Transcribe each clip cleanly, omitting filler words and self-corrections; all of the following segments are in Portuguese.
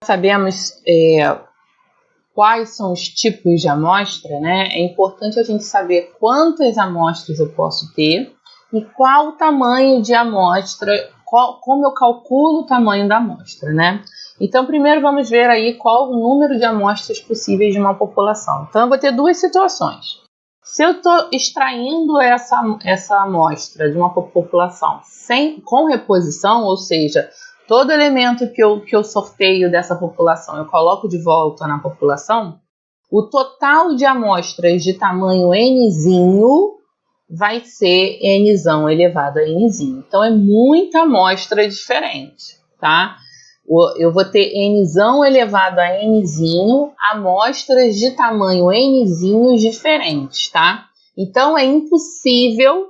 Sabemos quais são os tipos de amostra, né? É importante a gente saber quantas amostras eu posso ter e qual o tamanho de amostra, como eu calculo o tamanho da amostra, né? Então, primeiro vamos ver aí qual o número de amostras possíveis de uma população. Então, eu vou ter duas situações. Se eu estou extraindo essa amostra de uma população com reposição, ou seja, todo elemento que eu sorteio dessa população eu coloco de volta na população, o total de amostras de tamanho nzinho vai ser nzão elevado a nzinho. Então, é muita amostra diferente, tá? Eu vou ter nzão elevado a nzinho, amostras de tamanho nzinho diferentes, tá? Então, é impossível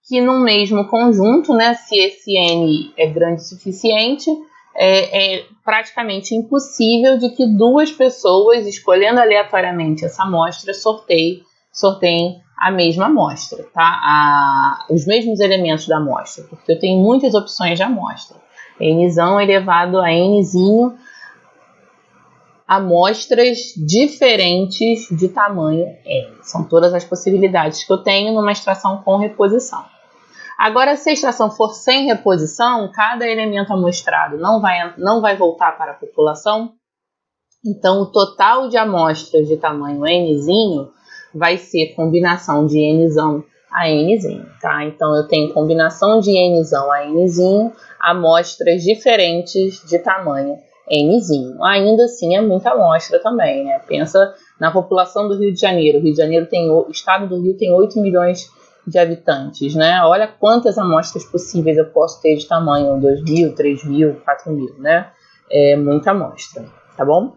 que no mesmo conjunto, né, se esse n é grande o suficiente, é praticamente impossível de que duas pessoas, escolhendo aleatoriamente essa amostra, sorteiem a mesma amostra, tá? Os mesmos elementos da amostra, porque eu tenho muitas opções de amostra. Nzão elevado a nzinho, amostras diferentes de tamanho n. São todas as possibilidades que eu tenho numa extração com reposição. Agora, se a extração for sem reposição, cada elemento amostrado não vai voltar para a população. Então, o total de amostras de tamanho nzinho vai ser combinação de nzão a nzinho, tá? Então, eu tenho combinação de nzão a nzinho, amostras diferentes de tamanho nzinho. Ainda assim, é muita amostra também, né? Pensa na população do Rio de Janeiro. O estado do Rio tem 8 milhões de habitantes, né? Olha quantas amostras possíveis eu posso ter de tamanho, 2.000, 3.000, 4.000, né? É muita amostra, tá bom?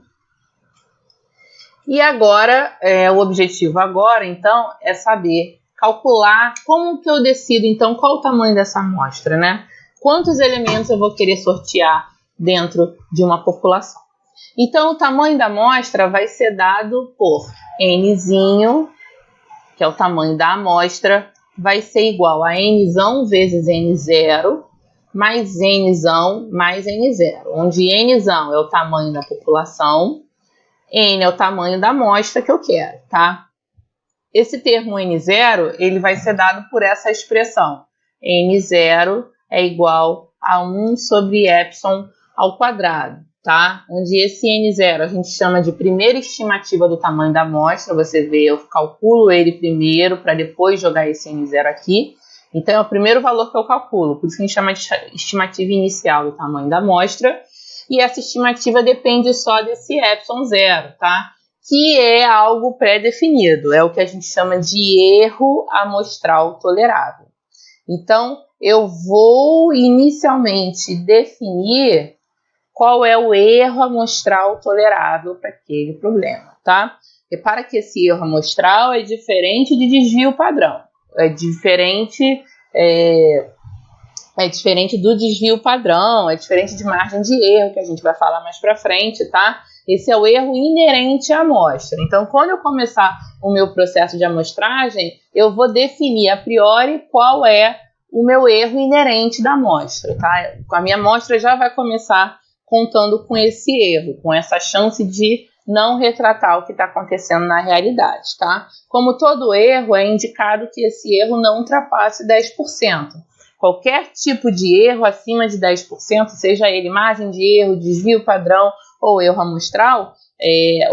E agora, o objetivo agora, então, é saber calcular como que eu decido, então, qual o tamanho dessa amostra, né? Quantos elementos eu vou querer sortear dentro de uma população. Então, o tamanho da amostra vai ser dado por nzinho, que é o tamanho da amostra, vai ser igual a nzão vezes n0, mais nzão mais n0, onde nzão é o tamanho da população, n é o tamanho da amostra que eu quero, tá? Esse termo n0, ele vai ser dado por essa expressão. n0 é igual a 1 sobre epsilon ao quadrado, tá? Onde esse n0 a gente chama de primeira estimativa do tamanho da amostra. Você vê, eu calculo ele primeiro para depois jogar esse n0 aqui. Então, é o primeiro valor que eu calculo. Por isso que a gente chama de estimativa inicial do tamanho da amostra. E essa estimativa depende só desse epsilon zero, tá? Que é algo pré-definido. É o que a gente chama de erro amostral tolerável. Então, eu vou inicialmente definir qual é o erro amostral tolerável para aquele problema, tá? Repara que esse erro amostral é diferente de desvio padrão. É diferente do desvio padrão, é diferente de margem de erro, que a gente vai falar mais para frente, tá? Esse é o erro inerente à amostra. Então, quando eu começar o meu processo de amostragem, eu vou definir a priori qual é o meu erro inerente da amostra, tá? A minha amostra já vai começar contando com esse erro, com essa chance de não retratar o que está acontecendo na realidade, tá? Como todo erro, é indicado que esse erro não ultrapasse 10%. Qualquer tipo de erro acima de 10%, seja ele margem de erro, desvio padrão ou erro amostral,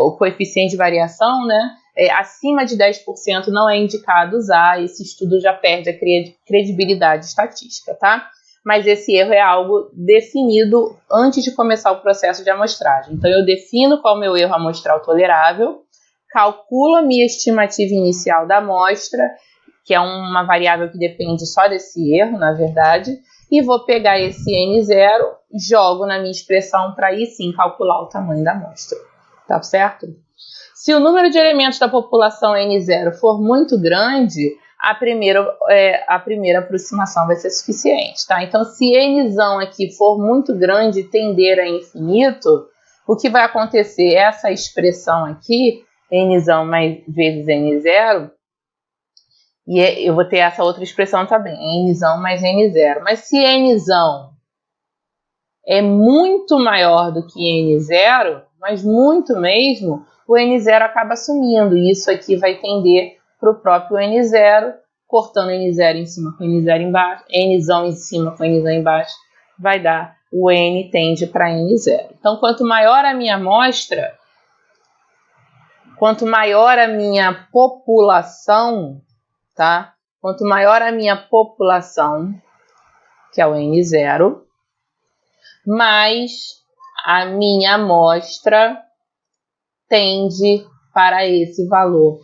o coeficiente de variação, né? Acima de 10% não é indicado usar, esse estudo já perde a credibilidade estatística, tá? Mas esse erro é algo definido antes de começar o processo de amostragem. Então, eu defino qual é o meu erro amostral tolerável, calculo a minha estimativa inicial da amostra, que é uma variável que depende só desse erro, na verdade, e vou pegar esse n0, jogo na minha expressão para aí sim calcular o tamanho da amostra. Tá certo? Se o número de elementos da população n0 for muito grande, a primeira aproximação vai ser suficiente, tá? Então, se nzão aqui for muito grande e tender a infinito, o que vai acontecer? Essa expressão aqui, nzão vezes n0, e eu vou ter essa outra expressão também, nzão mais n0. Mas se nzão é muito maior do que N0, mas muito mesmo, o N0 acaba sumindo. E isso aqui vai tender para o próprio N0, cortando N0 em cima com N0 embaixo, Nzão em cima com Nzão embaixo, vai dar o N tende para N0. Então, quanto maior a minha amostra, quanto maior a minha população, tá? Quanto maior a minha população, que é o N0, mais a minha amostra tende para esse valor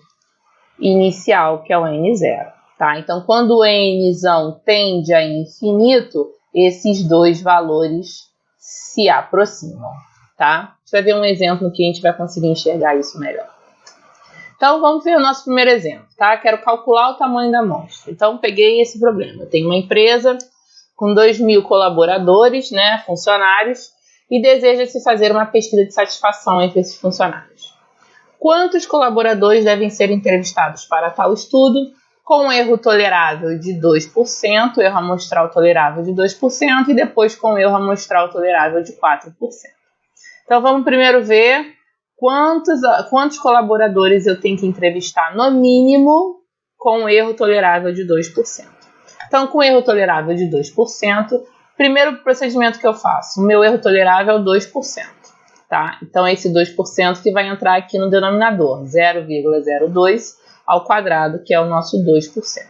inicial, que é o N0, tá? Então, quando o Nzão tende a infinito, esses dois valores se aproximam, tá? A gente vai ver um exemplo que a gente vai conseguir enxergar isso melhor. Então, vamos ver o nosso primeiro exemplo, tá? Quero calcular o tamanho da amostra. Então, peguei esse problema. Eu tenho uma empresa com 2.000 colaboradores, né, funcionários, e deseja-se fazer uma pesquisa de satisfação entre esses funcionários. Quantos colaboradores devem ser entrevistados para tal estudo? Com erro tolerável de 2%, erro amostral tolerável de 2%, e depois com erro amostral tolerável de 4%. Então, vamos primeiro ver quantos colaboradores eu tenho que entrevistar no mínimo com erro tolerável de 2%. Então, com erro tolerável de 2%, primeiro procedimento que eu faço, o meu erro tolerável é o 2%, tá? Então, é esse 2% que vai entrar aqui no denominador, 0,02 ao quadrado, que é o nosso 2%,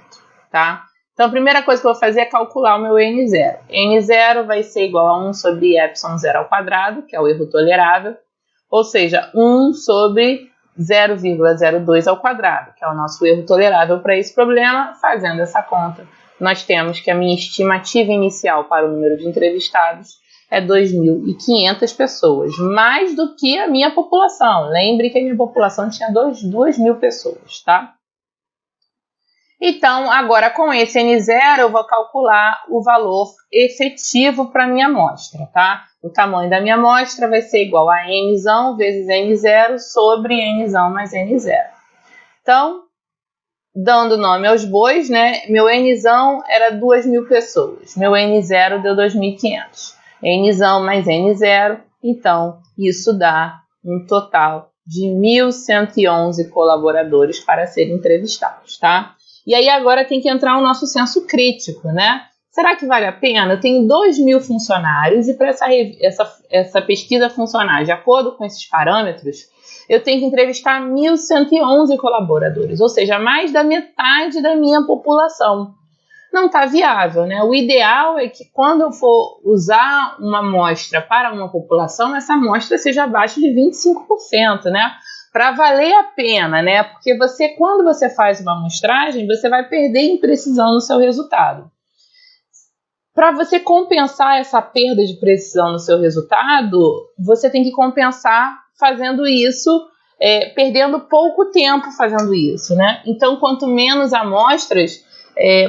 tá? Então, a primeira coisa que eu vou fazer é calcular o meu N0. N0 vai ser igual a 1 sobre ε0 ao quadrado, que é o erro tolerável, ou seja, 1 sobre 0,02 ao quadrado, que é o nosso erro tolerável para esse problema. Fazendo essa conta, nós temos que a minha estimativa inicial para o número de entrevistados é 2.500 pessoas, mais do que a minha população. Lembre que a minha população tinha 2.000 pessoas, tá? Então, agora com esse N0, eu vou calcular o valor efetivo para a minha amostra, tá? O tamanho da minha amostra vai ser igual a Nzão vezes N0 sobre Nzão mais N0. Então, dando nome aos bois, né? Meu Nzão era 2.000 pessoas, meu N0 deu 2.500. Nzão mais N0, então isso dá um total de 1.111 colaboradores para serem entrevistados, tá? E aí agora tem que entrar o nosso senso crítico, né? Será que vale a pena? Eu tenho 2.000 funcionários e para essa pesquisa funcionar de acordo com esses parâmetros, eu tenho que entrevistar 1.111 colaboradores, ou seja, mais da metade da minha população. Não está viável, né? O ideal é que quando eu for usar uma amostra para uma população, essa amostra seja abaixo de 25%, né? Para valer a pena, né? Porque quando você faz uma amostragem, você vai perder em precisão no seu resultado. Para você compensar essa perda de precisão no seu resultado, você tem que compensar fazendo isso, perdendo pouco tempo fazendo isso, né? Então, quanto menos amostras,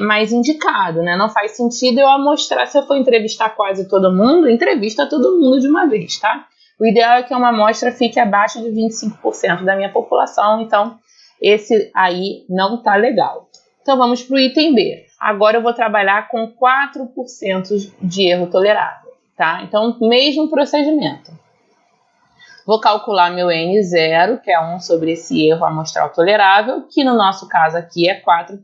mais indicado, né? Não faz sentido eu amostrar, se eu for entrevistar quase todo mundo, entrevista todo mundo de uma vez, tá? O ideal é que uma amostra fique abaixo de 25% da minha população, então esse aí não tá legal. Então vamos para o item B. Agora eu vou trabalhar com 4% de erro tolerável, tá? Então, mesmo procedimento. Vou calcular meu N0, que é 1 sobre esse erro amostral tolerável, que no nosso caso aqui é 4%.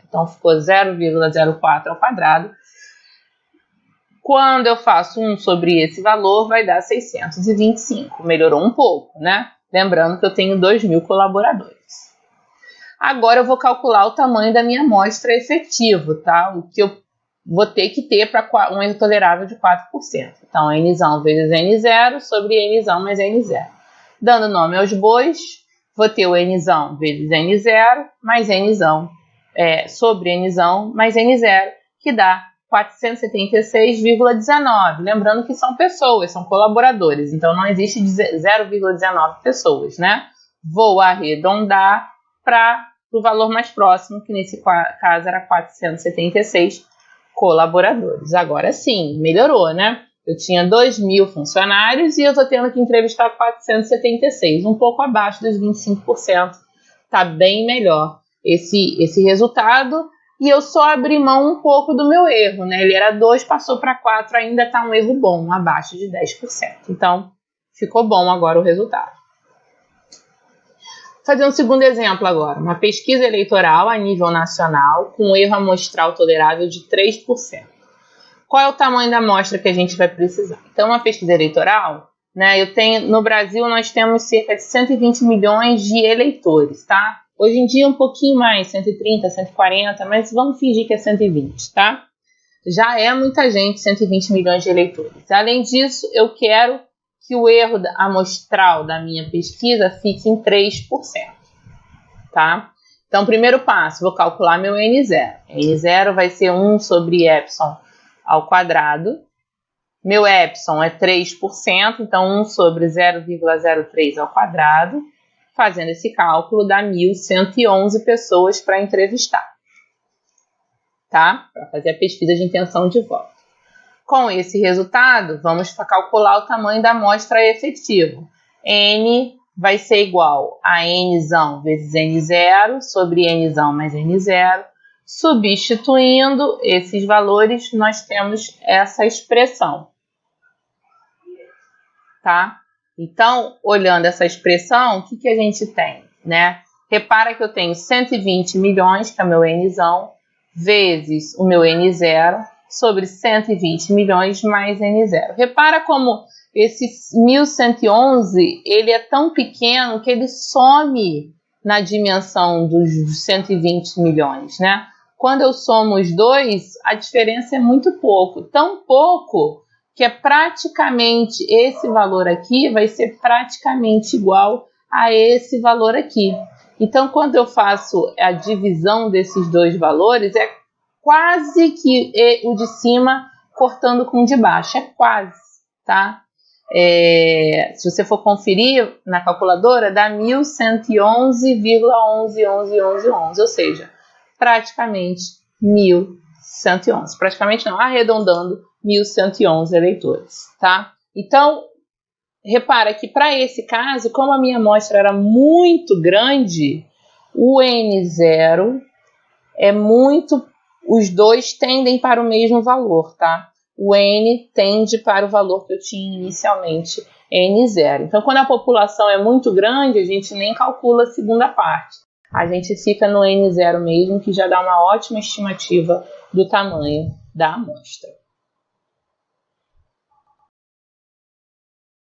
Então, ficou 0,04 ao quadrado. Quando eu faço 1 sobre esse valor, vai dar 625. Melhorou um pouco, né? Lembrando que eu tenho 2.000 colaboradores. Agora eu vou calcular o tamanho da minha amostra efetivo, tá? O que eu vou ter que ter para um erro tolerável de 4%. Então, Nzão vezes N0 sobre Nzão mais N0. Dando nome aos bois, vou ter o Nzão vezes N0 mais Nzão sobre Nzão mais N0, que dá 476,19. Lembrando que são pessoas, são colaboradores, então não existe 0,19 pessoas, né? Vou arredondar para o valor mais próximo, que nesse caso era 476 colaboradores. Agora sim, melhorou, né? Eu tinha 2.000 funcionários e eu estou tendo que entrevistar 476, um pouco abaixo dos 25%. Está bem melhor esse resultado. e eu só abri mão um pouco do meu erro, né? Ele era 2, passou para 4, ainda está um erro bom, abaixo de 10%. Então, ficou bom agora o resultado. Vou fazer um segundo exemplo agora. Uma pesquisa eleitoral a nível nacional com um erro amostral tolerável de 3%. Qual é o tamanho da amostra que a gente vai precisar? Então, uma pesquisa eleitoral, né? No Brasil, nós temos cerca de 120 milhões de eleitores, tá? Hoje em dia um pouquinho mais, 130, 140, mas vamos fingir que é 120, tá? Já é muita gente, 120 milhões de eleitores. Além disso, eu quero que o erro amostral da minha pesquisa fique em 3%, tá? Então, primeiro passo, vou calcular meu N0. N0 vai ser 1 sobre epsilon ao quadrado. Meu epsilon é 3%, então 1 sobre 0,03 ao quadrado. Fazendo esse cálculo, dá 1.111 pessoas para entrevistar, tá? Para fazer a pesquisa de intenção de voto. Com esse resultado, vamos calcular o tamanho da amostra efetiva. N vai ser igual a Nzão vezes N0 sobre Nzão mais N0. Substituindo esses valores, nós temos essa expressão, tá? Então, olhando essa expressão, o que a gente tem, né? Repara que eu tenho 120 milhões, que é o meu Nzão, vezes o meu N0, sobre 120 milhões mais N0. Repara como esse 1.111, ele é tão pequeno que ele some na dimensão dos 120 milhões, né? Quando eu somo os dois, a diferença é muito pouco. Tão pouco que é praticamente esse valor aqui vai ser praticamente igual a esse valor aqui. Então, quando eu faço a divisão desses dois valores, é quase que o de cima cortando com o de baixo. É quase, tá? Se você for conferir na calculadora, dá 1.111,111111, ou seja, praticamente 1.111. Praticamente não, arredondando, 1.111 eleitores, tá? Então, repara que para esse caso, como a minha amostra era muito grande, o N0 é muito... Os dois tendem para o mesmo valor, tá? O N tende para o valor que eu tinha inicialmente, N0. Então, quando a população é muito grande, a gente nem calcula a segunda parte. A gente fica no N0 mesmo, que já dá uma ótima estimativa do tamanho da amostra.